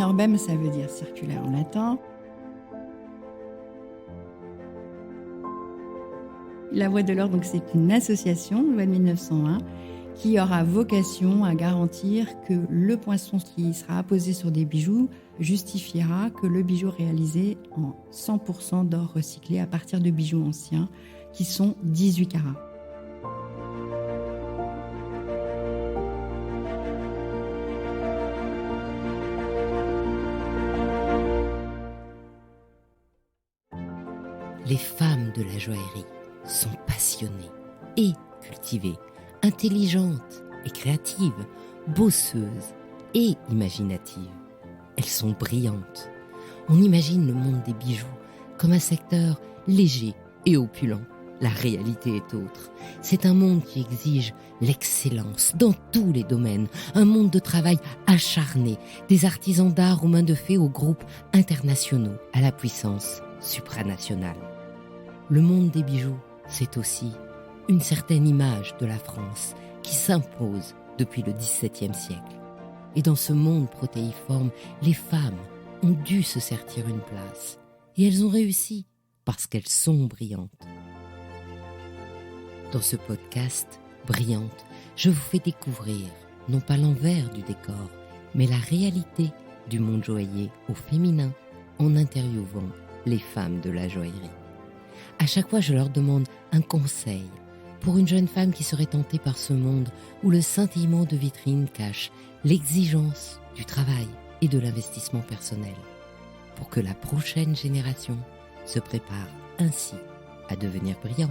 Inorbem, ça veut dire circulaire en latin. La Voie de l'Or, donc, c'est une association, loi de 1901, qui aura vocation à garantir que le poinçon qui sera apposé sur des bijoux justifiera que le bijou réalisé en 100% d'or recyclé à partir de bijoux anciens qui sont 18 carats. Les femmes de la joaillerie sont passionnées et cultivées, intelligentes et créatives, bosseuses et imaginatives. Elles sont brillantes. On imagine le monde des bijoux comme un secteur léger et opulent. La réalité est autre. C'est un monde qui exige l'excellence dans tous les domaines, un monde de travail acharné, des artisans d'art aux mains de fée aux groupes internationaux à la puissance supranationale. Le monde des bijoux, c'est aussi une certaine image de la France qui s'impose depuis le XVIIe siècle. Et dans ce monde protéiforme, les femmes ont dû se sertir une place. Et elles ont réussi parce qu'elles sont brillantes. Dans ce podcast, Brillante, je vous fais découvrir non pas l'envers du décor, mais la réalité du monde joaillier au féminin en interviewant les femmes de la joaillerie. À chaque fois, je leur demande un conseil pour une jeune femme qui serait tentée par ce monde où le scintillement de vitrine cache l'exigence du travail et de l'investissement personnel, pour que la prochaine génération se prépare ainsi à devenir brillante.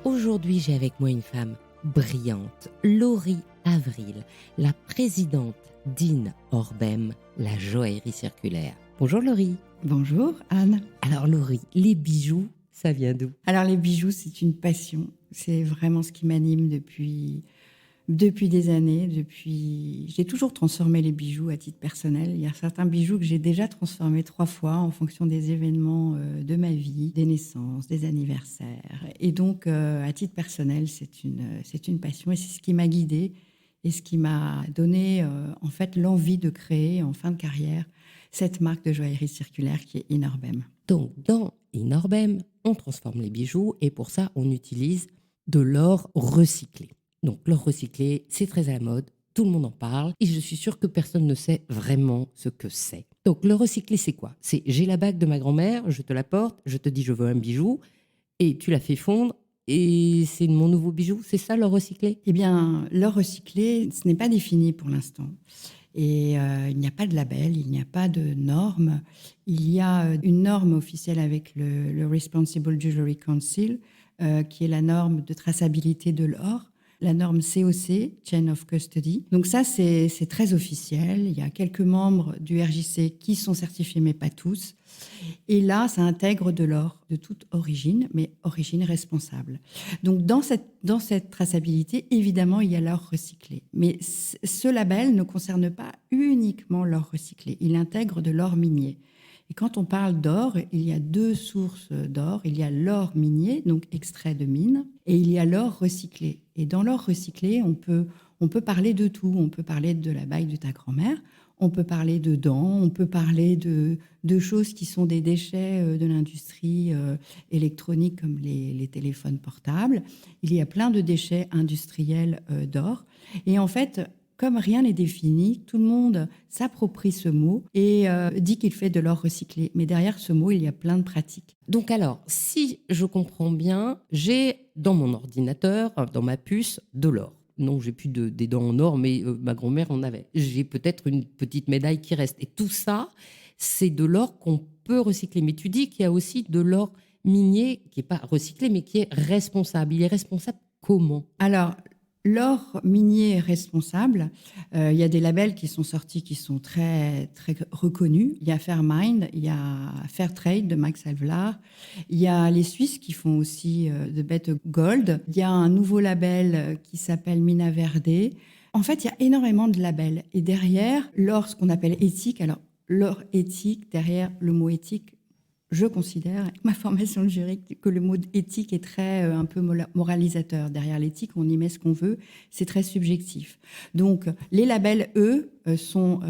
Aujourd'hui, j'ai avec moi une femme brillante, Laurie Avril, la présidente d'Inorbem, la joaillerie circulaire. Bonjour Laurie. Bonjour Anne. Alors Laurie, les bijoux, ça vient d'où? Alors les bijoux, c'est une passion. C'est vraiment ce qui m'anime depuis des années. J'ai toujours transformé les bijoux à titre personnel. Il y a certains bijoux que j'ai déjà transformés 3 fois en fonction des événements de ma vie, des naissances, des anniversaires. Et donc, à titre personnel, c'est une passion et c'est ce qui m'a guidée et ce qui m'a donné en fait l'envie de créer en fin de carrière cette marque de joaillerie circulaire qui est Inorbem. Donc, dans Inorbem, on transforme les bijoux et pour ça, on utilise de l'or recyclé. Donc, l'or recyclé, c'est très à la mode, tout le monde en parle et je suis sûre que personne ne sait vraiment ce que c'est. Donc, le recyclé, c'est quoi? C'est j'ai la bague de ma grand-mère, je te la porte, je te dis je veux un bijou et tu la fais fondre et c'est mon nouveau bijou. C'est ça, l'or recyclé? Eh bien, l'or recyclé, ce n'est pas défini pour l'instant. Et il n'y a pas de label, il n'y a pas de normes. Il y a une norme officielle avec le Responsible Jewelry Council, qui est la norme de traçabilité de l'or. La norme COC, Chain of Custody. Donc ça, c'est très officiel. Il y a quelques membres du RJC qui sont certifiés, mais pas tous. Et là, ça intègre de l'or de toute origine, mais origine responsable. Donc dans cette traçabilité, évidemment, il y a l'or recyclé. Mais ce label ne concerne pas uniquement l'or recyclé. Il intègre de l'or minier. Et quand on parle d'or, il y a 2 sources d'or. Il y a l'or minier, donc extrait de mine, et il y a l'or recyclé. Et dans l'or recyclé, on peut parler de tout. On peut parler de la bague de ta grand-mère, on peut parler de dents, on peut parler de choses qui sont des déchets de l'industrie électronique comme les téléphones portables. Il y a plein de déchets industriels d'or. Et en fait, comme rien n'est défini, tout le monde s'approprie ce mot et dit qu'il fait de l'or recyclé. Mais derrière ce mot, il y a plein de pratiques. Donc alors, si je comprends bien, j'ai dans mon ordinateur, dans ma puce, de l'or. Non, j'ai plus des dents en or, mais ma grand-mère en avait. J'ai peut-être une petite médaille qui reste. Et tout ça, c'est de l'or qu'on peut recycler. Mais tu dis qu'il y a aussi de l'or minier qui n'est pas recyclé, mais qui est responsable. Il est responsable comment? Alors, l'or minier responsable, il y a des labels qui sont sortis qui sont très, très reconnus. Il y a Fairmined, il y a Fairtrade de Max Havelaar, il y a les Suisses qui font aussi de Better Gold. Il y a un nouveau label qui s'appelle Mina Verde. En fait, il y a énormément de labels. Et derrière, l'or, ce qu'on appelle éthique, alors l'or éthique, derrière le mot éthique, je considère, avec ma formation de juriste, que le mot éthique est très un peu moralisateur. Derrière l'éthique, on y met ce qu'on veut, c'est très subjectif. Donc, les labels, eux, sont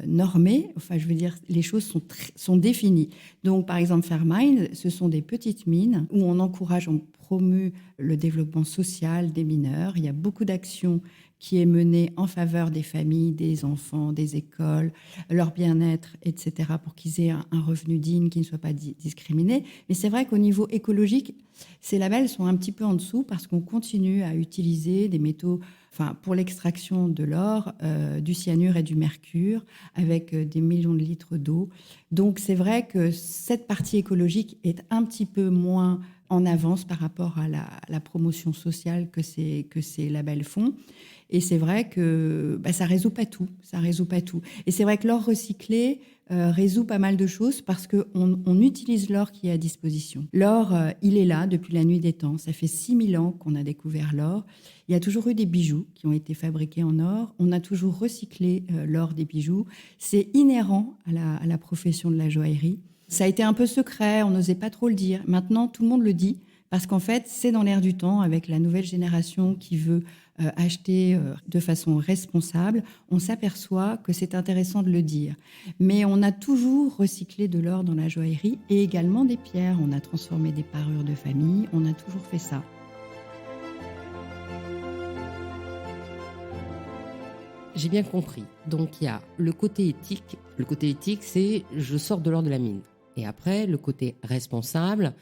normés, enfin, je veux dire, les choses sont définies. Donc, par exemple, Fairmined, ce sont des petites mines où on encourage, on promeut le développement social des mineurs. Il y a beaucoup d'actions qui est menée en faveur des familles, des enfants, des écoles, leur bien-être, etc., pour qu'ils aient un revenu digne, qu'ils ne soient pas discriminés. Mais c'est vrai qu'au niveau écologique, ces labels sont un petit peu en dessous parce qu'on continue à utiliser des métaux, enfin, pour l'extraction de l'or, du cyanure et du mercure, avec des millions de litres d'eau. Donc c'est vrai que cette partie écologique est un petit peu moins en avance par rapport à la promotion sociale que ces labels font. Et c'est vrai que ça résout pas tout. Ça résout pas tout. Et c'est vrai que l'or recyclé résout pas mal de choses parce qu'on utilise l'or qui est à disposition. L'or, il est là depuis la nuit des temps. Ça fait 6000 ans qu'on a découvert l'or. Il y a toujours eu des bijoux qui ont été fabriqués en or. On a toujours recyclé l'or des bijoux. C'est inhérent à la profession de la joaillerie. Ça a été un peu secret, on n'osait pas trop le dire. Maintenant, tout le monde le dit parce qu'en fait, c'est dans l'air du temps avec la nouvelle génération qui veut acheter de façon responsable. On s'aperçoit que c'est intéressant de le dire. Mais on a toujours recyclé de l'or dans la joaillerie et également des pierres. On a transformé des parures de famille. On a toujours fait ça. J'ai bien compris. Donc il y a le côté éthique. Le côté éthique, c'est je sors de l'or de la mine. Et après, le côté responsable,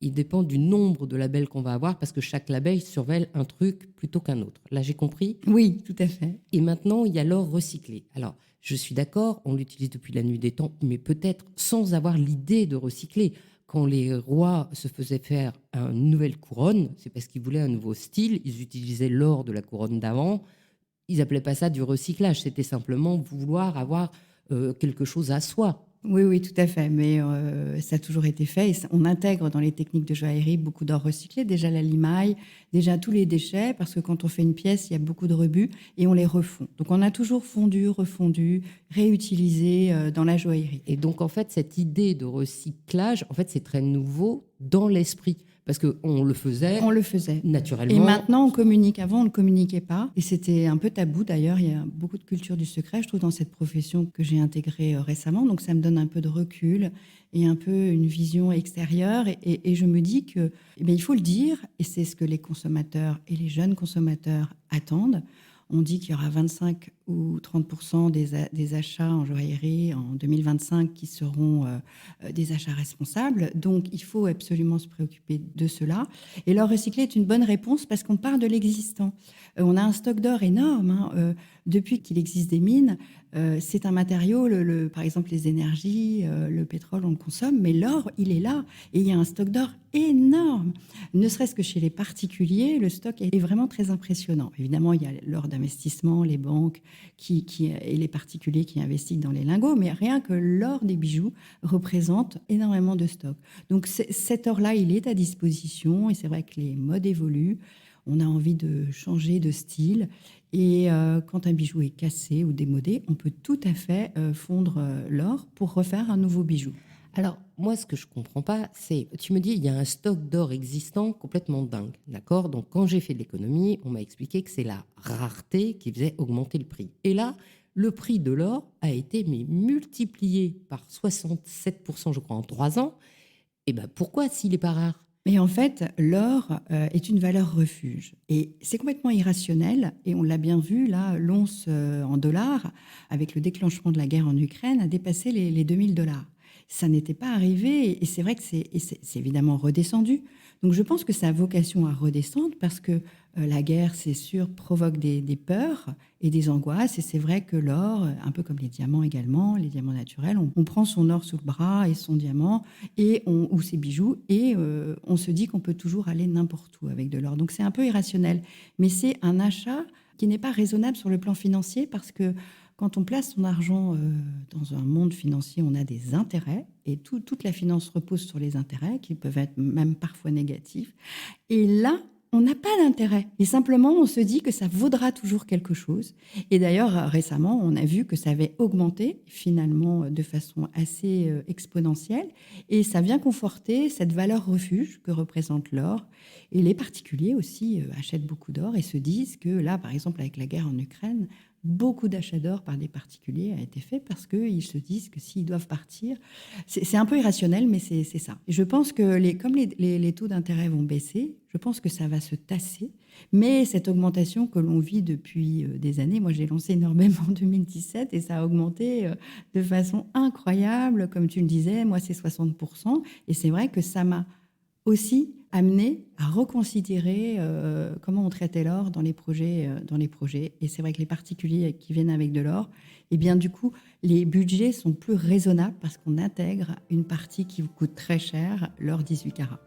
il dépend du nombre de labels qu'on va avoir parce que chaque label surveille un truc plutôt qu'un autre. Là, j'ai compris. Oui, tout à fait. Et maintenant, il y a l'or recyclé. Alors, je suis d'accord, on l'utilise depuis la nuit des temps, mais peut-être sans avoir l'idée de recycler. Quand les rois se faisaient faire une nouvelle couronne, c'est parce qu'ils voulaient un nouveau style. Ils utilisaient l'or de la couronne d'avant. Ils n'appelaient pas ça du recyclage. C'était simplement vouloir avoir quelque chose à soi. Oui, oui, tout à fait. Mais ça a toujours été fait. Et on intègre dans les techniques de joaillerie beaucoup d'or recyclé. Déjà la limaille, déjà tous les déchets, parce que quand on fait une pièce, il y a beaucoup de rebuts et on les refond. Donc on a toujours fondu, refondu, réutilisé dans la joaillerie. Et donc en fait, cette idée de recyclage, en fait, c'est très nouveau dans l'esprit. Parce qu'on le faisait. On le faisait. Naturellement. Et maintenant, on communique. Avant, on ne communiquait pas. Et c'était un peu tabou, d'ailleurs. Il y a beaucoup de culture du secret, je trouve, dans cette profession que j'ai intégrée récemment. Donc, ça me donne un peu de recul et un peu une vision extérieure. Et je me dis que, il faut le dire. Et c'est ce que les consommateurs et les jeunes consommateurs attendent. On dit qu'il y aura 25 ou 30% des achats en joaillerie en 2025 qui seront des achats responsables. Donc, il faut absolument se préoccuper de cela. Et l'or recyclé est une bonne réponse parce qu'on part de l'existant. On a un stock d'or énorme. Depuis qu'il existe des mines, c'est un matériau, par exemple les énergies, le pétrole, on le consomme, mais l'or, il est là. Et il y a un stock d'or énorme. Ne serait-ce que chez les particuliers, le stock est vraiment très impressionnant. Évidemment, il y a l'or d'investissement, les banques et les particuliers qui investissent dans les lingots, mais rien que l'or des bijoux représente énormément de stock. Donc cet or-là, il est à disposition et c'est vrai que les modes évoluent. On a envie de changer de style. Et quand un bijou est cassé ou démodé, on peut tout à fait fondre l'or pour refaire un nouveau bijou. Alors, moi, ce que je ne comprends pas, c'est, tu me dis, il y a un stock d'or existant complètement dingue, d'accord? Donc, quand j'ai fait de l'économie, on m'a expliqué que c'est la rareté qui faisait augmenter le prix. Et là, le prix de l'or a été multiplié par 67%, je crois, en 3 ans. Et ben, pourquoi s'il n'est pas rare? Mais en fait, l'or est une valeur refuge. Et c'est complètement irrationnel. Et on l'a bien vu, là, l'once en dollars, avec le déclenchement de la guerre en Ukraine, a dépassé les 2000 dollars. Ça n'était pas arrivé. Et c'est vrai que c'est évidemment redescendu. Donc je pense que ça a vocation à redescendre parce que la guerre, c'est sûr, provoque des peurs et des angoisses. Et c'est vrai que l'or, un peu comme les diamants également, les diamants naturels, on prend son or sous le bras et son diamant ou ses bijoux et on se dit qu'on peut toujours aller n'importe où avec de l'or. Donc c'est un peu irrationnel. Mais c'est un achat qui n'est pas raisonnable sur le plan financier parce que quand on place son argent dans un monde financier, on a des intérêts et toute la finance repose sur les intérêts qui peuvent être même parfois négatifs. Et là, On n'a pas d'intérêt. Et simplement, on se dit que ça vaudra toujours quelque chose. Et d'ailleurs, récemment, on a vu que ça avait augmenté, finalement, de façon assez exponentielle. Et ça vient conforter cette valeur refuge que représente l'or. Et les particuliers aussi achètent beaucoup d'or et se disent que là, par exemple, avec la guerre en Ukraine, beaucoup d'achats d'or par des particuliers a été fait parce qu'ils se disent que s'ils doivent partir, c'est un peu irrationnel, mais c'est ça. Je pense que comme les taux d'intérêt vont baisser, je pense que ça va se tasser. Mais cette augmentation que l'on vit depuis des années, moi j'ai lancé énormément en 2017 et ça a augmenté de façon incroyable. Comme tu le disais, moi c'est 60%. Et c'est vrai que ça m'a aussi amené à reconsidérer comment on traitait l'or dans les projets. Et c'est vrai que les particuliers qui viennent avec de l'or, eh bien du coup, les budgets sont plus raisonnables parce qu'on intègre une partie qui vous coûte très cher, l'or 18 carats.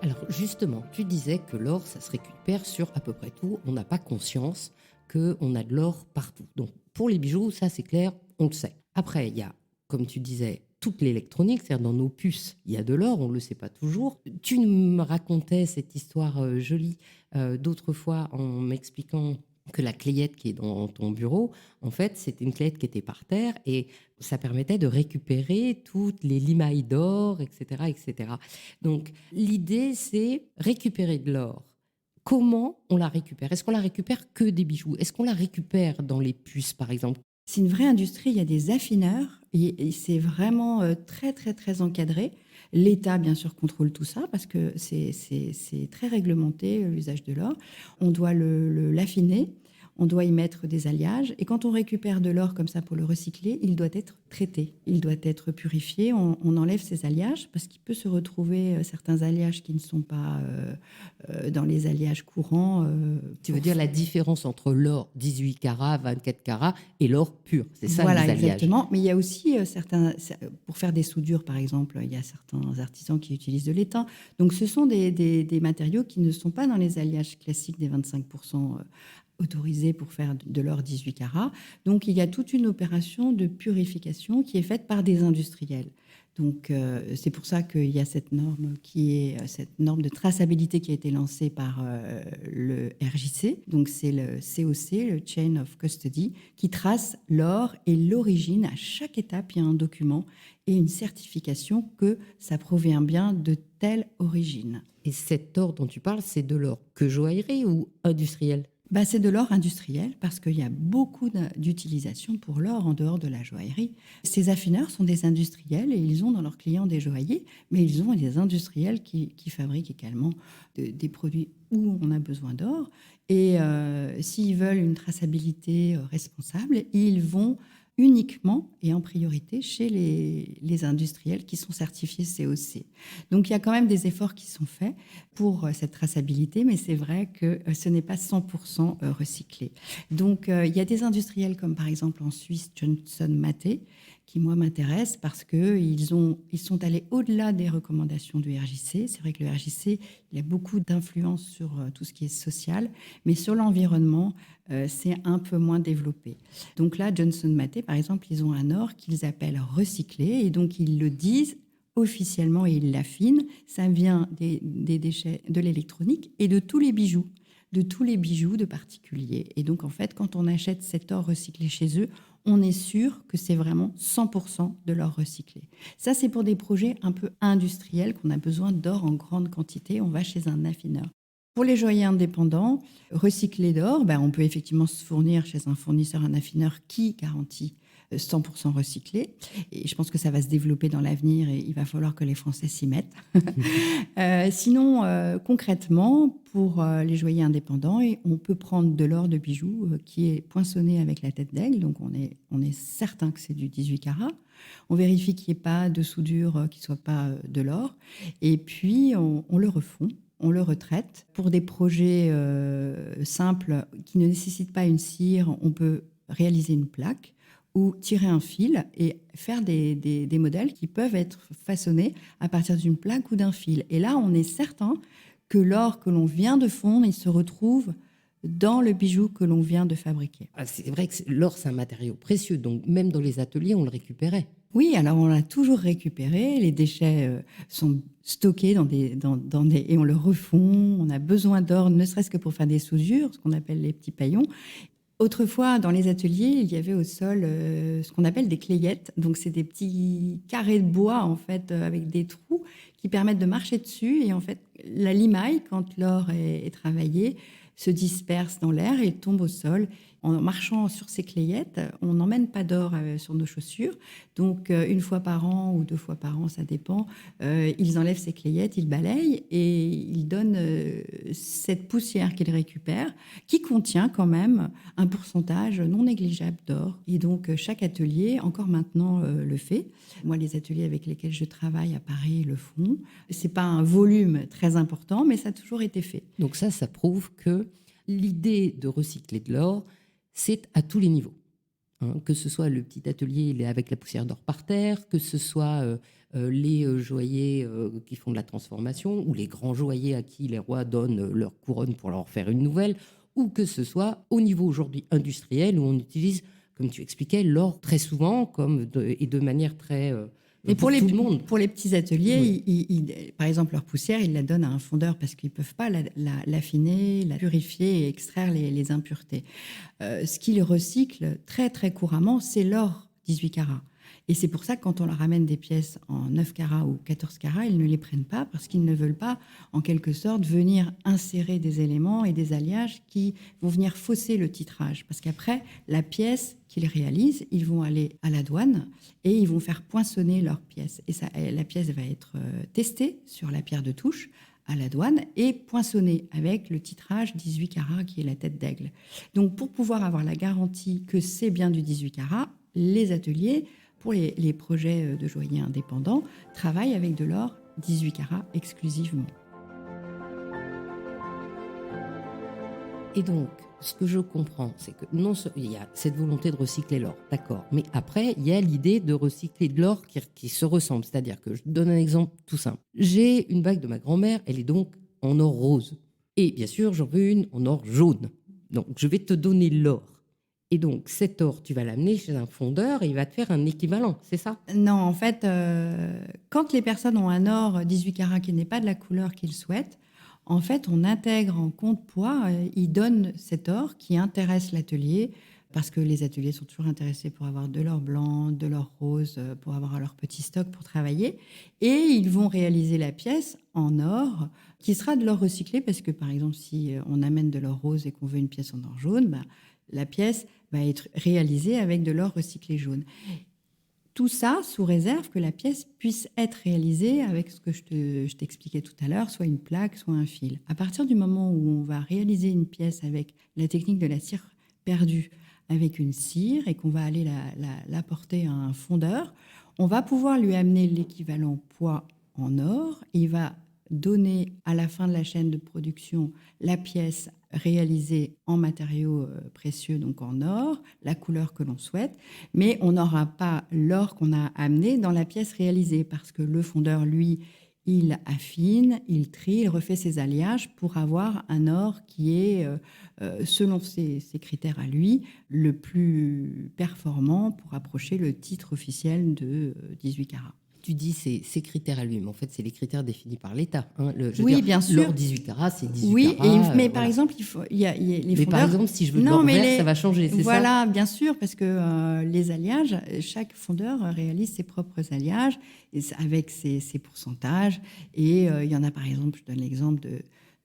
Alors justement, tu disais que l'or, ça se récupère sur à peu près tout. On n'a pas conscience qu'on a de l'or partout. Donc pour les bijoux, ça c'est clair, on le sait. Après, il y a, comme tu disais, toute l'électronique, c'est-à-dire dans nos puces, il y a de l'or, on ne le sait pas toujours. Tu me racontais cette histoire jolie d'autres fois en m'expliquant que la clayette qui est dans ton bureau, en fait, c'était une clayette qui était par terre et ça permettait de récupérer toutes les limailles d'or, etc., etc. Donc, l'idée, c'est récupérer de l'or. Comment on la récupère? Est-ce qu'on la récupère que des bijoux? Est-ce qu'on la récupère dans les puces, par exemple? C'est une vraie industrie, il y a des affineurs et c'est vraiment très, très, très encadré. L'État, bien sûr, contrôle tout ça parce que c'est très réglementé, l'usage de l'or. On doit l'affiner, on doit y mettre des alliages. Et quand on récupère de l'or comme ça pour le recycler, il doit être traité, il doit être purifié. On enlève ces alliages parce qu'il peut se retrouver certains alliages qui ne sont pas dans les alliages courants. Tu veux dire la différence entre l'or 18 carats, 24 carats et l'or pur, c'est ça Voilà, les alliages. exactement. Mais il y a aussi pour faire des soudures, par exemple, il y a certains artisans qui utilisent de l'étain. Donc, ce sont des matériaux qui ne sont pas dans les alliages classiques des 25% autorisés pour faire de l'or 18 carats. Donc, il y a toute une opération de purification qui est faite par des industriels. Donc, c'est pour ça qu'il y a cette norme cette norme de traçabilité qui a été lancée par le RJC. Donc, c'est le COC, le Chain of Custody, qui trace l'or et l'origine. À chaque étape, il y a un document et une certification que ça provient bien de telle origine. Et cet or dont tu parles, c'est de l'or que joaillerie ou industriel? C'est de l'or industriel parce qu'il y a beaucoup d'utilisation pour l'or en dehors de la joaillerie. Ces affineurs sont des industriels et ils ont dans leurs clients des joailliers, mais ils ont des industriels qui fabriquent également des produits où on a besoin d'or. Et s'ils veulent une traçabilité responsable, ils vont uniquement et en priorité chez les industriels qui sont certifiés COC. Donc il y a quand même des efforts qui sont faits pour cette traçabilité, mais c'est vrai que ce n'est pas 100% recyclé. Donc il y a des industriels comme par exemple en Suisse Johnson Matthey qui moi m'intéressent parce qu'ils sont allés au-delà des recommandations du RJC. C'est vrai que le RJC il a beaucoup d'influence sur tout ce qui est social, mais sur l'environnement, c'est un peu moins développé. Donc là, Johnson Matthey, par exemple, ils ont un or qu'ils appellent recyclé, et donc ils le disent officiellement et ils l'affinent. Ça vient des déchets de l'électronique et de tous les bijoux de particuliers. Et donc, en fait, quand on achète cet or recyclé chez eux, on est sûr que c'est vraiment 100% de l'or recyclé. Ça, c'est pour des projets un peu industriels qu'on a besoin d'or en grande quantité. On va chez un affineur. Pour les joailliers indépendants, recycler d'or, on peut effectivement se fournir chez un fournisseur, un affineur qui garantit 100% recyclé. Et je pense que ça va se développer dans l'avenir et il va falloir que les Français s'y mettent. Sinon, concrètement, pour les joailliers indépendants, on peut prendre de l'or de bijoux qui est poinçonné avec la tête d'aigle. Donc, on est certain que c'est du 18 carats. On vérifie qu'il n'y ait pas de soudure qui ne soit pas de l'or. Et puis, on le refond. On le retraite. Pour des projets simples qui ne nécessitent pas une cire, on peut réaliser une plaque ou tirer un fil et faire des modèles qui peuvent être façonnés à partir d'une plaque ou d'un fil. Et là, on est certain que l'or que l'on vient de fondre, il se retrouve dans le bijou que l'on vient de fabriquer. Ah, c'est vrai que l'or, c'est un matériau précieux, donc même dans les ateliers, on le récupérait. Oui, alors on l'a toujours récupéré. Les déchets sont stockés et on le refond. On a besoin d'or, ne serait-ce que pour faire des sousures, ce qu'on appelle les petits paillons. Autrefois, dans les ateliers, il y avait au sol ce qu'on appelle des clayettes. Donc, c'est des petits carrés de bois, en fait, avec des trous qui permettent de marcher dessus. Et en fait, la limaille, quand l'or est travaillé, se disperse dans l'air et tombe au sol. En marchant sur ces clayettes, on n'emmène pas d'or sur nos chaussures. Donc, une fois par an ou 2 fois par an, ça dépend, ils enlèvent ces clayettes, ils balayent et ils donnent cette poussière qu'ils récupèrent, qui contient quand même un pourcentage non négligeable d'or. Et donc, chaque atelier, encore maintenant, le fait. Moi, les ateliers avec lesquels je travaille à Paris le font. Ce n'est pas un volume très important, mais ça a toujours été fait. Donc ça prouve que l'idée de recycler de l'or, c'est à tous les niveaux. Hein, que ce soit le petit atelier avec la poussière d'or par terre, que ce soit les joailliers qui font de la transformation, ou les grands joailliers à qui les rois donnent leur couronne pour leur faire une nouvelle, ou que ce soit au niveau aujourd'hui industriel, où on utilise, comme tu expliquais, l'or très souvent et de manière très... Mais tout le monde. pour les petits ateliers, Oui. par exemple, leur poussière, ils la donnent à un fondeur parce qu'ils ne peuvent pas l'affiner, la purifier et extraire les impuretés. Ce qu'ils recyclent très, très couramment, c'est l'or 18 carats. Et c'est pour ça que quand on leur amène des pièces en 9 carats ou 14 carats, ils ne les prennent pas parce qu'ils ne veulent pas, en quelque sorte, venir insérer des éléments et des alliages qui vont venir fausser le titrage. Parce qu'après, la pièce qu'ils réalisent, ils vont aller à la douane et ils vont faire poinçonner leur pièce. Et la pièce va être testée sur la pierre de touche à la douane et poinçonnée avec le titrage 18 carats qui est la tête d'aigle. Donc, pour pouvoir avoir la garantie que c'est bien du 18 carats, les ateliers, pour les projets de joailliers indépendants, travaillent avec de l'or 18 carats exclusivement. Et donc, ce que je comprends, c'est que il y a cette volonté de recycler l'or, d'accord. Mais après, il y a l'idée de recycler de l'or qui se ressemble. C'est-à-dire que je donne un exemple tout simple. J'ai une bague de ma grand-mère, elle est donc en or rose. Et bien sûr, j'en veux une en or jaune. Donc, je vais te donner l'or. Et donc, cet or, tu vas l'amener chez un fondeur et il va te faire un équivalent, c'est ça? Non, en fait, quand les personnes ont un or 18 carats qui n'est pas de la couleur qu'ils souhaitent, en fait, on intègre en compte poids, ils donnent cet or qui intéresse l'atelier, parce que les ateliers sont toujours intéressés pour avoir de l'or blanc, de l'or rose, pour avoir leur petit stock pour travailler. Et ils vont réaliser la pièce en or, qui sera de l'or recyclé, parce que par exemple, si on amène de l'or rose et qu'on veut une pièce en or jaune, bah, la pièce va être réalisée avec de l'or recyclé jaune. Tout ça sous réserve que la pièce puisse être réalisée avec ce que je t'expliquais tout à l'heure, soit une plaque, soit un fil. À partir du moment où on va réaliser une pièce avec la technique de la cire perdue, avec une cire, et qu'on va aller la porter à un fondeur, on va pouvoir lui amener l'équivalent poids en or. Il va donner à la fin de la chaîne de production la pièce réalisée en matériaux précieux, donc en or, la couleur que l'on souhaite, mais on n'aura pas l'or qu'on a amené dans la pièce réalisée, parce que le fondeur, lui, il affine, il trie, il refait ses alliages pour avoir un or qui est, selon ses critères à lui, le plus performant pour approcher le titre officiel de 18 carats. Tu dis ces critères à lui, mais en fait, c'est les critères définis par l'État. Hein. Bien sûr. L'or 18 carats, c'est 18 oui, carats. Mais par exemple, il y a les fondeurs... par exemple, si je veux de l'or vert, ça va changer, c'est ça? Voilà, bien sûr, parce que les alliages, chaque fondeur réalise ses propres alliages avec ses pourcentages. Et il y en a, par exemple, je donne l'exemple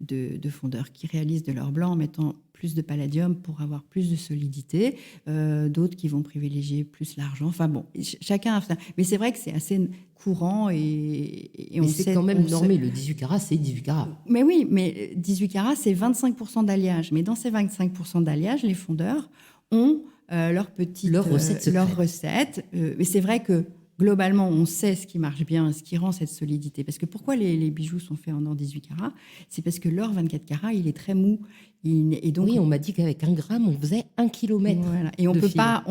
de fondeurs qui réalisent de l'or blanc en mettant plus de palladium pour avoir plus de solidité, d'autres qui vont privilégier plus l'argent. Enfin bon, chacun a ça. Mais c'est vrai que c'est assez courant et on sait... c'est quand même normé, le 18 carats, c'est 18 carats. Mais oui, mais 18 carats, c'est 25% d'alliage. Mais dans ces 25% d'alliage, les fondeurs ont leur recette. Mais c'est vrai que globalement, on sait ce qui marche bien, ce qui rend cette solidité. Parce que pourquoi les bijoux sont faits en or 18 carats? C'est parce que l'or 24 carats, il est très mou. Et donc, oui, on m'a dit qu'avec 1 gramme, on faisait 1 kilomètre. Voilà. Et on peut pas,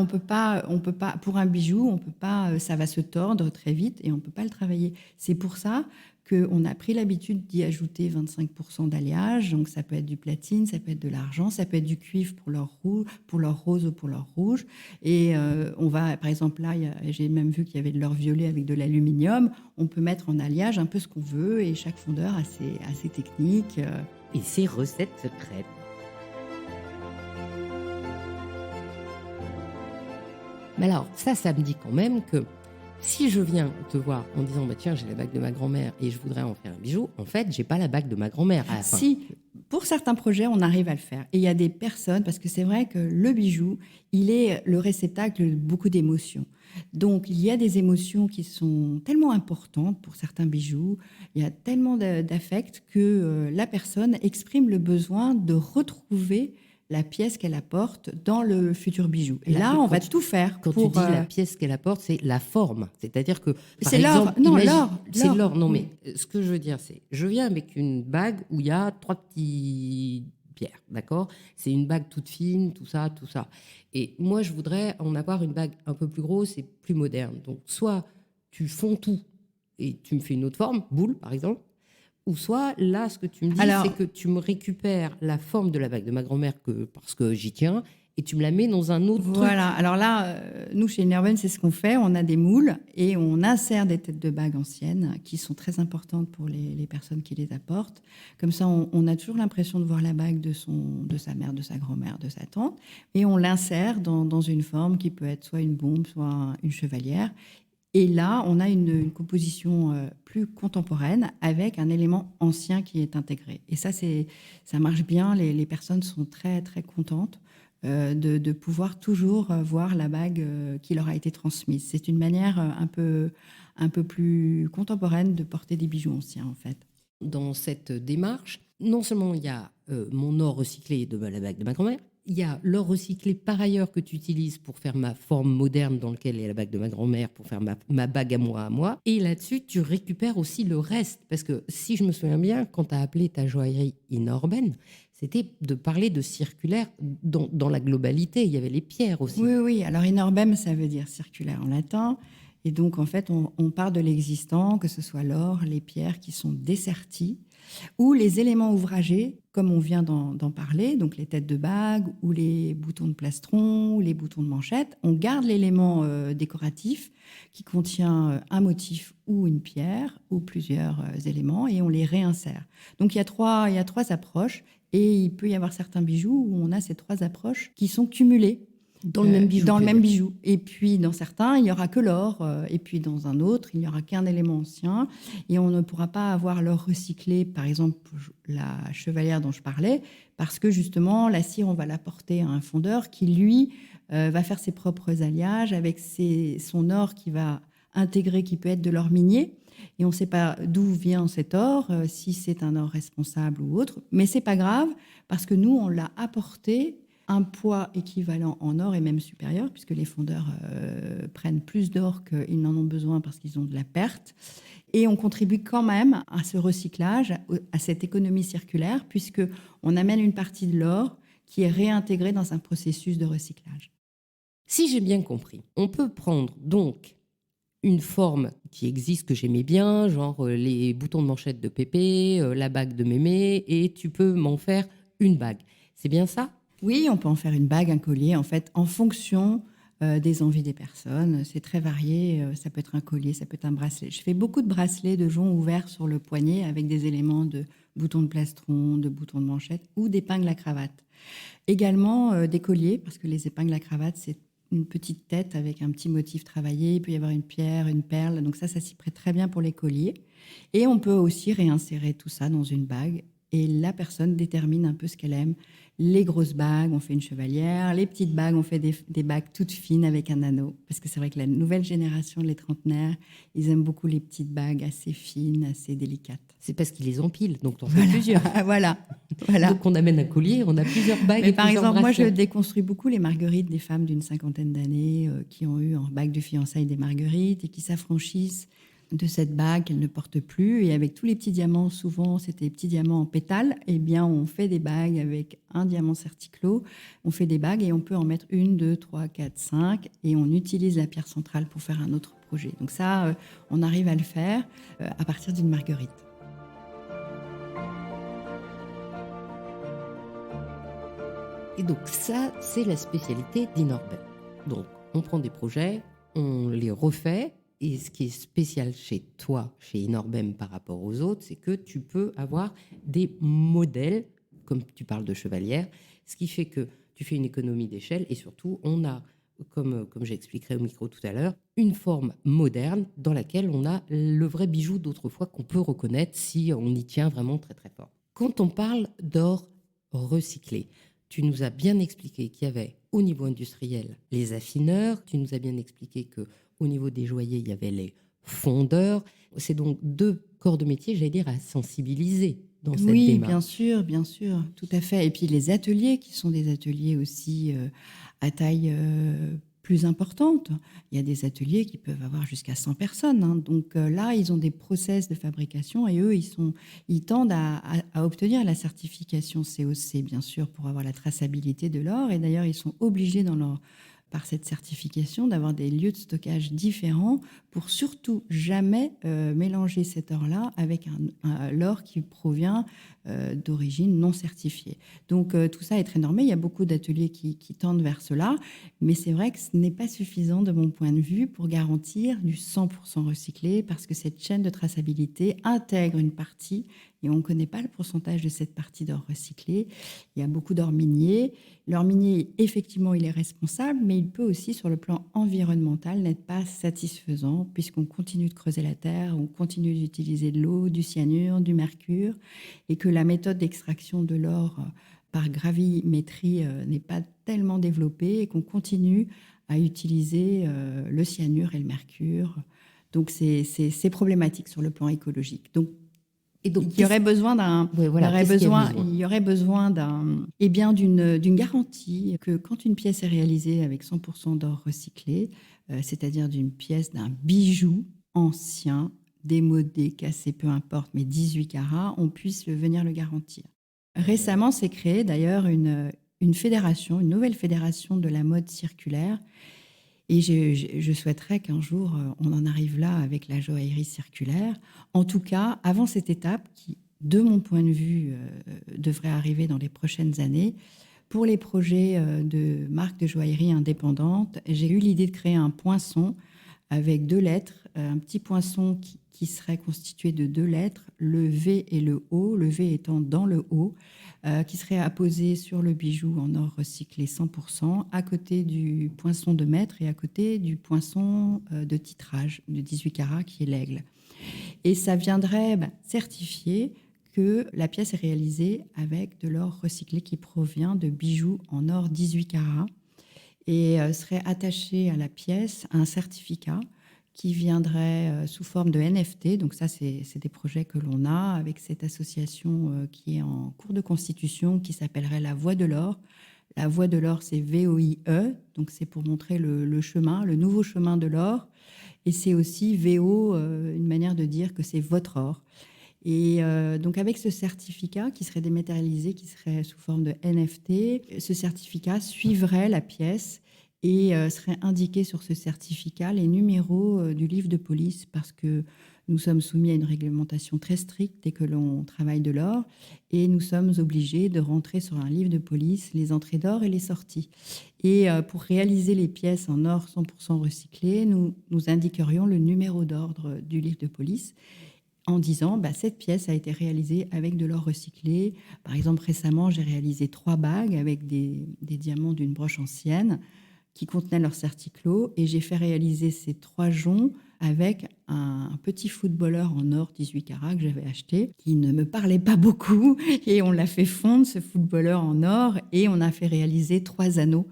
pour un bijou, on peut pas, ça va se tordre très vite et on peut pas le travailler. C'est pour ça qu'on a pris l'habitude d'y ajouter 25% d'alliage. Donc, ça peut être du platine, ça peut être de l'argent, ça peut être du cuivre pour l'or rose ou pour l'or rouge. Et on va, par exemple, là, j'ai même vu qu'il y avait de l'or violet avec de l'aluminium. On peut mettre en alliage un peu ce qu'on veut et chaque fondeur a ses techniques. Et ses recettes secrètes. Mais alors, ça me dit quand même que si je viens te voir en disant bah tiens, j'ai la bague de ma grand-mère et je voudrais en faire un bijou, en fait, j'ai pas la bague de ma grand-mère à la fin. Si, pour certains projets, on arrive à le faire. Et il y a des personnes, parce que c'est vrai que le bijou, il est le réceptacle de beaucoup d'émotions. Donc, il y a des émotions qui sont tellement importantes pour certains bijoux, il y a tellement d'affect que la personne exprime le besoin de retrouver la pièce qu'elle apporte dans le futur bijou. Et là, on va tout faire. Quand tu dis la pièce qu'elle apporte, c'est la forme. C'est-à-dire que, par c'est l'or. exemple, Non, imagine- l'or. C'est l'or. Non, mais ce que je veux dire, c'est, je viens avec une bague où il y a 3 petits pierres, d'accord ? C'est une bague toute fine, tout ça, tout ça. Et moi, je voudrais en avoir une bague un peu plus grosse et plus moderne. Donc, soit tu fonds tout et tu me fais une autre forme, boule, par exemple. Ou soit, là, ce que tu me dis, Alors- c'est que tu me récupères la forme de la bague de ma grand-mère parce que j'y tiens et tu me la mets dans un autre truc. Voilà. Alors là, nous, chez Inerben, c'est ce qu'on fait. On a des moules et on insère des têtes de bagues anciennes qui sont très importantes pour les personnes qui les apportent. Comme ça, on a toujours l'impression de voir la bague de sa mère, de sa grand-mère, de sa tante. Et on l'insère dans une forme qui peut être soit une bombe, soit une chevalière. Et là, on a une composition plus contemporaine avec un élément ancien qui est intégré. Et ça marche bien. Les personnes sont très, très contentes de pouvoir toujours voir la bague qui leur a été transmise. C'est une manière un peu plus contemporaine de porter des bijoux anciens, en fait. Dans cette démarche, non seulement il y a mon or recyclé de la bague de ma grand-mère, il y a l'or recyclé par ailleurs que tu utilises pour faire ma forme moderne dans laquelle est la bague de ma grand-mère, pour faire ma bague à moi. Et là-dessus, tu récupères aussi le reste. Parce que si je me souviens bien, quand tu as appelé ta joaillerie Inorben, c'était de parler de circulaire dans la globalité. Il y avait les pierres aussi. Oui. Alors, Inorbem, ça veut dire circulaire en latin. Et donc, en fait, on part de l'existant, que ce soit l'or, les pierres qui sont desserties, ou les éléments ouvragés, comme on vient d'en parler, donc les têtes de bague, ou les boutons de plastron, ou les boutons de manchette. On garde l'élément décoratif qui contient un motif ou une pierre, ou plusieurs éléments, et on les réinsère. Donc, il y a trois approches, et il peut y avoir certains bijoux où on a ces 3 approches qui sont cumulées. Dans le même bijou. Dans le même bijou. Et puis, dans certains, il n'y aura que l'or. Et puis, dans un autre, il n'y aura qu'un élément ancien. Et on ne pourra pas avoir l'or recyclé, par exemple, la chevalière dont je parlais, parce que, justement, la cire, on va l'apporter à un fondeur qui, lui, va faire ses propres alliages avec son or qui va intégrer, qui peut être de l'or minier. Et on ne sait pas d'où vient cet or, si c'est un or responsable ou autre. Mais ce n'est pas grave, parce que nous, on l'a apporté un poids équivalent en or et même supérieur, puisque les fondeurs prennent plus d'or qu'ils n'en ont besoin parce qu'ils ont de la perte. Et on contribue quand même à ce recyclage, à cette économie circulaire, puisqu'on amène une partie de l'or qui est réintégrée dans un processus de recyclage. Si j'ai bien compris, on peut prendre donc une forme qui existe, que j'aimais bien, genre les boutons de manchette de Pépé, la bague de Mémé, et tu peux m'en faire une bague. C'est bien ça ? Oui, on peut en faire une bague, un collier, en fait, en fonction des envies des personnes. C'est très varié. Ça peut être un collier, ça peut être un bracelet. Je fais beaucoup de bracelets de joncs ouverts sur le poignet avec des éléments de boutons de plastron, de boutons de manchette ou d'épingles à cravate. Également des colliers, parce que les épingles à cravate, c'est une petite tête avec un petit motif travaillé. Il peut y avoir une pierre, une perle. Donc ça s'y prête très bien pour les colliers. Et on peut aussi réinsérer tout ça dans une bague. Et la personne détermine un peu ce qu'elle aime. Les grosses bagues, on fait une chevalière. Les petites bagues, on fait des bagues toutes fines avec un anneau. Parce que c'est vrai que la nouvelle génération, les trentenaires, ils aiment beaucoup les petites bagues assez fines, assez délicates. C'est parce qu'ils les empilent, donc t'en fais plusieurs. Voilà. Donc on amène un collier, on a plusieurs bagues. Mais et par plusieurs exemple, moi, je bracelets. déconstruis beaucoup les marguerites des femmes d'une 50aine d'années qui ont eu en bague de fiançailles des marguerites et qui s'affranchissent de cette bague qu'elle ne porte plus. Et avec tous les petits diamants, souvent c'était des petits diamants en pétales, eh bien on fait des bagues avec un diamant Certiclo. On fait des bagues et on peut en mettre 1, 2, 3, 4, 5. Et on utilise la pierre centrale pour faire un autre projet. Donc ça, on arrive à le faire à partir d'une marguerite. Et donc ça, c'est la spécialité d'Inorbem. Donc on prend des projets, on les refait. Et ce qui est spécial chez toi, chez Inorbem par rapport aux autres, c'est que tu peux avoir des modèles, comme tu parles de chevalière, ce qui fait que tu fais une économie d'échelle et surtout, on a, comme j'expliquerai au micro tout à l'heure, une forme moderne dans laquelle on a le vrai bijou d'autrefois qu'on peut reconnaître si on y tient vraiment très très fort. Quand on parle d'or recyclé, tu nous as bien expliqué qu'il y avait au niveau industriel les affineurs, tu nous as bien expliqué que au niveau des joailliers, il y avait les fondeurs. C'est donc 2 corps de métier, j'allais dire, à sensibiliser dans cette démarche. Oui, bien sûr, tout à fait. Et puis les ateliers, qui sont des ateliers aussi à taille plus importante. Il y a des ateliers qui peuvent avoir jusqu'à 100 personnes. Hein. Donc là, ils ont des process de fabrication et eux, ils tendent à obtenir la certification COC, bien sûr, pour avoir la traçabilité de l'or. Et d'ailleurs, ils sont obligés par cette certification, d'avoir des lieux de stockage différents pour surtout jamais mélanger cet or-là avec l'or qui provient d'origine non certifiée. Donc tout ça est très normé. Il y a beaucoup d'ateliers qui tendent vers cela, mais c'est vrai que ce n'est pas suffisant de mon point de vue pour garantir du 100% recyclé, parce que cette chaîne de traçabilité intègre une partie et on ne connaît pas le pourcentage de cette partie d'or recyclé. Il y a beaucoup d'or minier. L'or minier, effectivement, il est responsable, mais il peut aussi, sur le plan environnemental, n'être pas satisfaisant, puisqu'on continue de creuser la terre, on continue d'utiliser de l'eau, du cyanure, du mercure, et que la méthode d'extraction de l'or par gravimétrie n'est pas tellement développée, et qu'on continue à utiliser le cyanure et le mercure. Donc c'est problématique sur le plan écologique. Donc Et donc, il y aurait besoin d'une garantie que quand une pièce est réalisée avec 100% d'or recyclé, c'est-à-dire d'un bijou ancien, démodé, cassé, peu importe, mais 18 carats, on puisse venir le garantir. Récemment, s'est créée d'ailleurs une fédération, une nouvelle fédération de la mode circulaire. Et je souhaiterais qu'un jour, on en arrive là avec la joaillerie circulaire. En tout cas, avant cette étape, qui, de mon point de vue, devrait arriver dans les prochaines années, pour les projets de marques de joaillerie indépendantes, j'ai eu l'idée de créer un poinçon avec 2 lettres, un petit poinçon qui serait constitué de 2 lettres, le V et le O, le V étant dans le O, qui serait apposé sur le bijou en or recyclé 100%, à côté du poinçon de maître et à côté du poinçon de titrage de 18 carats qui est l'aigle. Et ça viendrait certifier que la pièce est réalisée avec de l'or recyclé qui provient de bijoux en or 18 carats et serait attaché à la pièce un certificat qui viendrait sous forme de NFT. Donc ça, c'est des projets que l'on a avec cette association qui est en cours de constitution, qui s'appellerait La Voie de l'Or. La Voie de l'Or, c'est VOIE, donc c'est pour montrer le chemin, le nouveau chemin de l'or. Et c'est aussi VO, une manière de dire que c'est votre or. Et donc avec ce certificat qui serait dématérialisé, qui serait sous forme de NFT, ce certificat suivrait la pièce et serait indiqué sur ce certificat les numéros du livre de police, parce que nous sommes soumis à une réglementation très stricte dès que l'on travaille de l'or, et nous sommes obligés de rentrer sur un livre de police les entrées d'or et les sorties. Et pour réaliser les pièces en or 100% recyclé, nous indiquerions le numéro d'ordre du livre de police, en disant cette pièce a été réalisée avec de l'or recyclé. Par exemple, récemment, j'ai réalisé 3 bagues avec des diamants d'une broche ancienne qui contenaient leur certiclo, et j'ai fait réaliser ces 3 joncs avec un petit footballeur en or 18 carats que j'avais acheté, qui ne me parlait pas beaucoup, et on l'a fait fondre, ce footballeur en or, et on a fait réaliser 3 anneaux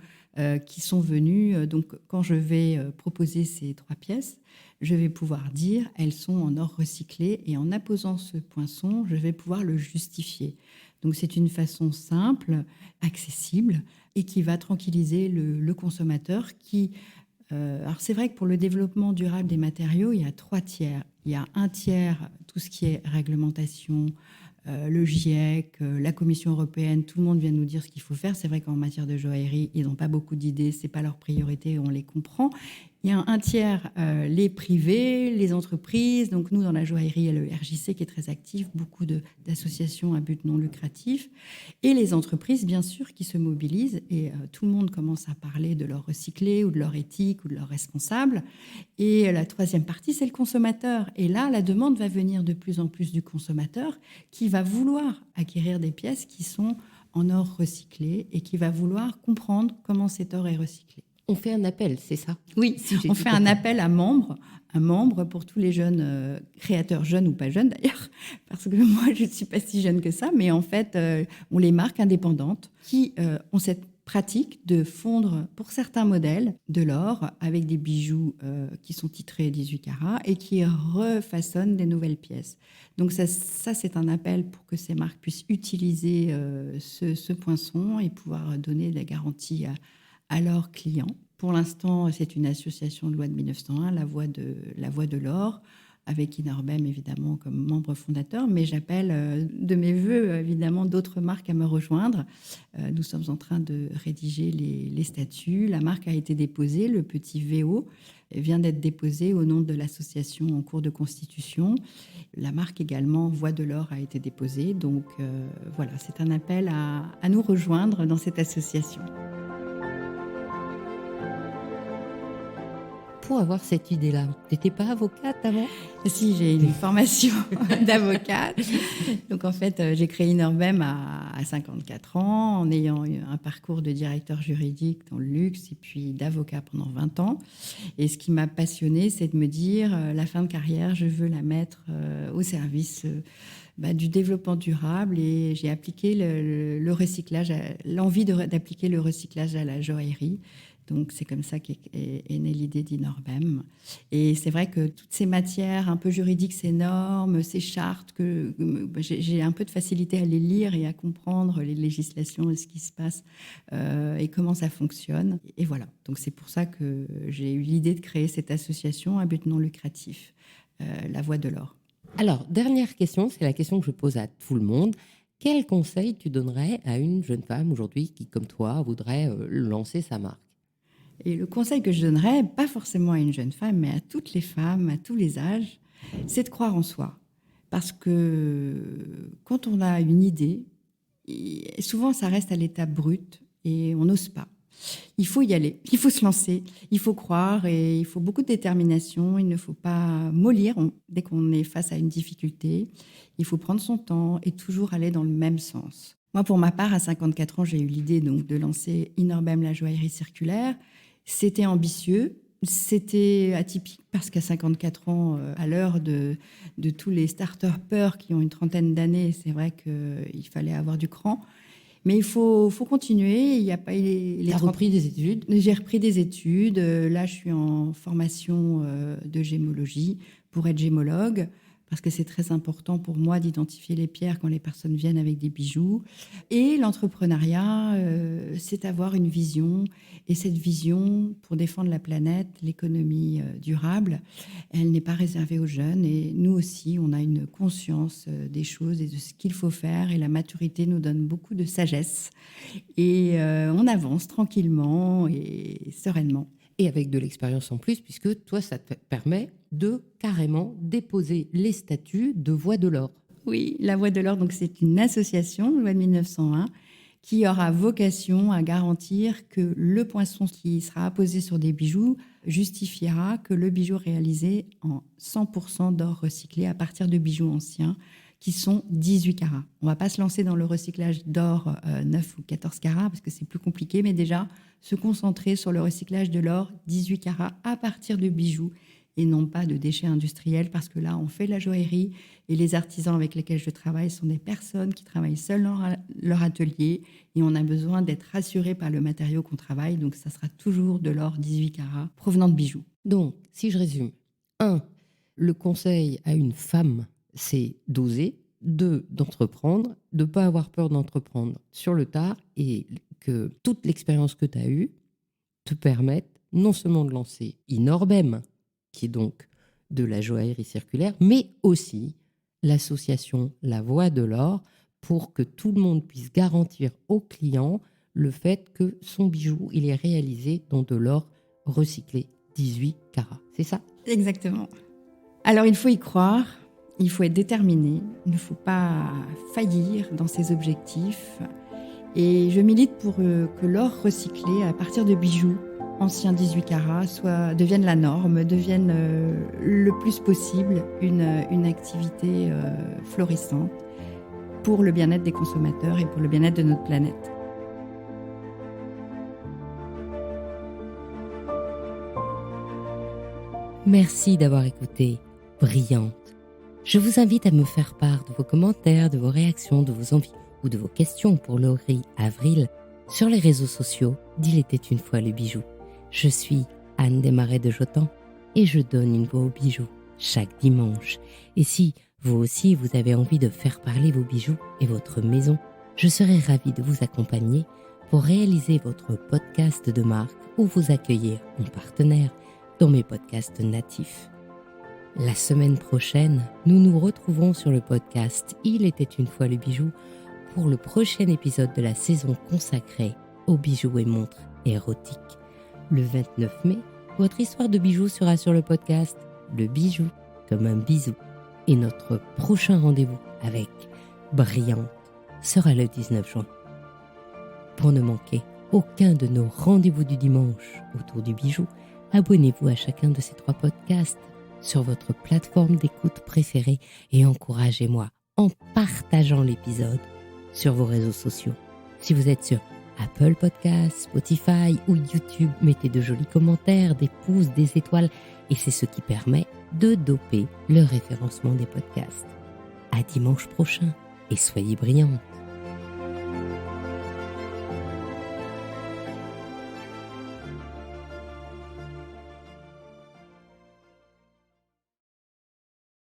qui sont venus. Donc, quand je vais proposer ces 3 pièces, je vais pouvoir dire elles sont en or recyclé, et en apposant ce poinçon, je vais pouvoir le justifier. Donc, c'est une façon simple, accessible, et qui va tranquilliser le consommateur qui Alors c'est vrai que pour le développement durable des matériaux, il y a 3 tiers. Il y a un tiers, tout ce qui est réglementation, le GIEC, la Commission européenne, tout le monde vient nous dire ce qu'il faut faire. C'est vrai qu'en matière de joaillerie, ils n'ont pas beaucoup d'idées, ce n'est pas leur priorité, on les comprend. Il y a un tiers, les privés, les entreprises. Donc nous, dans la joaillerie, il y a le RJC qui est très actif, beaucoup d'associations à but non lucratif. Et les entreprises, bien sûr, qui se mobilisent. Et tout le monde commence à parler de leur recyclé ou de leur éthique ou de leur responsable. Et la troisième partie, c'est le consommateur. Et là, la demande va venir de plus en plus du consommateur qui va vouloir acquérir des pièces qui sont en or recyclé et qui va vouloir comprendre comment cet or est recyclé. On fait un appel, c'est ça? Oui, on fait un appel à membres, un membre pour tous les jeunes créateurs, jeunes ou pas jeunes d'ailleurs, parce que moi, je ne suis pas si jeune que ça, mais en fait, on les marques indépendantes qui ont cette pratique de fondre, pour certains modèles, de l'or avec des bijoux qui sont titrés 18 carats et qui refaçonnent des nouvelles pièces. Donc ça c'est un appel pour que ces marques puissent utiliser ce poinçon et pouvoir donner de la garantie à leurs clients. Pour l'instant, c'est une association de loi de 1901, la Voix de l'or, avec Inorbem évidemment comme membre fondateur, mais j'appelle de mes voeux évidemment d'autres marques à me rejoindre. Nous sommes en train de rédiger les statuts. La marque a été déposée, le petit VO vient d'être déposé au nom de l'association en cours de constitution. La marque également Voix de l'or a été déposée. Donc voilà, c'est un appel à nous rejoindre dans cette association. Pour avoir cette idée-là, tu n'étais pas avocate avant? Si, j'ai une formation d'avocate. Donc en fait, j'ai créé Inorbem à 54 ans en ayant eu un parcours de directeur juridique dans le luxe et puis d'avocat pendant 20 ans. Et ce qui m'a passionnée, c'est de me dire, la fin de carrière, je veux la mettre au service du développement durable, et j'ai appliqué le recyclage, l'envie d'appliquer le recyclage à la joaillerie. Donc, c'est comme ça qu'est née l'idée d'Inorbem. Et c'est vrai que toutes ces matières un peu juridiques, ces normes, ces chartes, j'ai un peu de facilité à les lire et à comprendre les législations et ce qui se passe et comment ça fonctionne. Et voilà. Donc, c'est pour ça que j'ai eu l'idée de créer cette association à but non lucratif, la Voix de l'or. Alors, dernière question, c'est la question que je pose à tout le monde. Quel conseil tu donnerais à une jeune femme aujourd'hui qui, comme toi, voudrait lancer sa marque? Et le conseil que je donnerais, pas forcément à une jeune femme, mais à toutes les femmes, à tous les âges, c'est de croire en soi. Parce que quand on a une idée, souvent ça reste à l'état brut et on n'ose pas. Il faut y aller, il faut se lancer, il faut croire et il faut beaucoup de détermination. Il ne faut pas mollir dès qu'on est face à une difficulté. Il faut prendre son temps et toujours aller dans le même sens. Moi, pour ma part, à 54 ans, j'ai eu l'idée donc de lancer Inorbem, la joaillerie circulaire. C'était ambitieux, c'était atypique parce qu'à 54 ans, à l'heure de tous les start-upers qui ont une trentaine d'années, c'est vrai qu'il fallait avoir du cran. Mais il faut continuer. Il y a pas les. T'as repris des études? J'ai repris des études. Là, je suis en formation de gémologie pour être gémologue, parce que c'est très important pour moi d'identifier les pierres quand les personnes viennent avec des bijoux. Et l'entrepreneuriat, c'est avoir une vision. Et cette vision, pour défendre la planète, l'économie durable, elle n'est pas réservée aux jeunes. Et nous aussi, on a une conscience des choses et de ce qu'il faut faire. Et la maturité nous donne beaucoup de sagesse. Et on avance tranquillement et sereinement. Et avec de l'expérience en plus, puisque toi, ça te permet de carrément déposer les statuts de Voix de l'or. Oui, la Voix de l'or, donc c'est une association, loi de 1901, qui aura vocation à garantir que le poinçon qui sera apposé sur des bijoux justifiera que le bijou est réalisé en 100% d'or recyclé à partir de bijoux anciens qui sont 18 carats. On ne va pas se lancer dans le recyclage d'or 9 ou 14 carats parce que c'est plus compliqué, mais déjà se concentrer sur le recyclage de l'or 18 carats à partir de bijoux et non pas de déchets industriels, parce que là, on fait de la joaillerie et les artisans avec lesquels je travaille sont des personnes qui travaillent seules dans leur atelier et on a besoin d'être rassurés par le matériau qu'on travaille. Donc, ça sera toujours de l'or 18 carats provenant de bijoux. Donc, si je résume, 1, le conseil à une femme, c'est d'oser. 2, d'entreprendre, de ne pas avoir peur d'entreprendre sur le tard et que toute l'expérience que tu as eue te permette non seulement de lancer Inorbem, qui est donc de la joaillerie circulaire, mais aussi l'association La Voie de l'Or, pour que tout le monde puisse garantir au client le fait que son bijou, il est réalisé dans de l'or recyclé 18 carats. C'est ça? Exactement. Alors, il faut y croire, il faut être déterminé, il ne faut pas faillir dans ses objectifs. Et je milite pour que l'or recyclé à partir de bijoux anciens 18 carats devienne la norme, devienne le plus possible une activité florissante pour le bien-être des consommateurs et pour le bien-être de notre planète. Merci d'avoir écouté Brillante. Je vous invite à me faire part de vos commentaires, de vos réactions, de vos envies ou de vos questions pour Laurie Avril sur les réseaux sociaux d'Il était une fois le bijou. Je suis Anne Desmarais de Jotan et je donne une voix aux bijoux chaque dimanche. Et si vous aussi vous avez envie de faire parler vos bijoux et votre maison, je serai ravie de vous accompagner pour réaliser votre podcast de marque ou vous accueillir en partenaire dans mes podcasts natifs. La semaine prochaine, nous nous retrouvons sur le podcast Il était une fois le bijou pour le prochain épisode de la saison consacrée aux bijoux et montres érotiques. Le 29 mai, votre histoire de bijoux sera sur le podcast Le bijou comme un bisou. Et notre prochain rendez-vous avec Brillante sera le 19 juin. Pour ne manquer aucun de nos rendez-vous du dimanche autour du bijou, abonnez-vous à chacun de ces 3 podcasts sur votre plateforme d'écoute préférée et encouragez-moi en partageant l'épisode sur vos réseaux sociaux. Si vous êtes sur Apple Podcasts, Spotify ou YouTube, mettez de jolis commentaires, des pouces, des étoiles et c'est ce qui permet de doper le référencement des podcasts. À dimanche prochain et soyez brillantes.